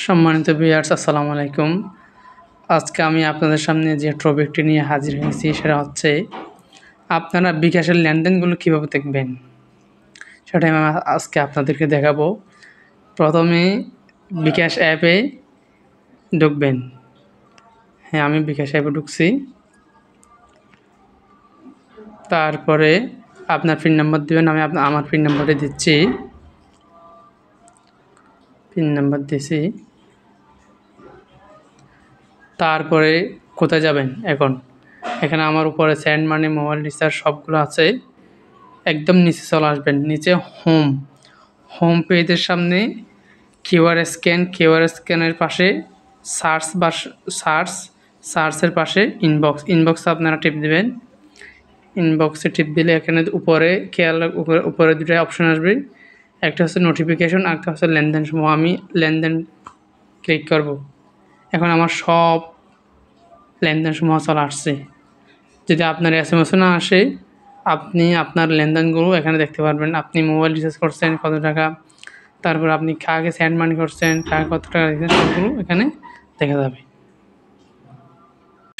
সম্মানিত ভিউয়ার্স, আসসালামু আলাইকুম। আজকে আমি আপনাদের সামনে যে টপিকটি নিয়ে হাজির হয়েছি সেটা হচ্ছে আপনারা বিকাশের লেনদেনগুলো কীভাবে দেখবেন, সেটাই আমি আজকে আপনাদেরকে দেখাবো। প্রথমে বিকাশ অ্যাপে ঢুকবেন। হ্যাঁ, আমি বিকাশ অ্যাপে ঢুকছি। তারপরে আপনার পিন নাম্বার দেবেন। আমি আমার পিন নাম্বারটি দিচ্ছি। পিন নাম্বার দিছি। তারপরে কোথায় যাবেন এখন? এখানে আমার উপরে সেন্ড মানি, মোবাইল রিচার্জ সবগুলো আছে। একদম নিচে চলে আসবেন। নিচে হোম পেজের সামনে কিউআর স্ক্যানের পাশে সার্চের পাশে ইনবক্স আপনারা টিপ দেবেন। ইনবক্সে টিপ দিলে এখানে উপরে উপরে দুটো অপশন আসবে। একটা হচ্ছে নোটিফিকেশন, আর একটা হচ্ছে লেনদেন সমূহ। আমি লেনদেন ক্লিক করব। এখন আমার সব লেনদেন সমূহ চলে আসছে। যদি আপনার এসএমএসও না আসে, আপনি আপনার লেনদেনগুলো এখানে দেখতে পারবেন। আপনি মোবাইল রিচার্জ করছেন কত টাকা, তারপর আপনি কাকে সেন্ড মানি করছেন, কাকে কত টাকা দিচ্ছেন, সবগুলো এখানে দেখা যাবে।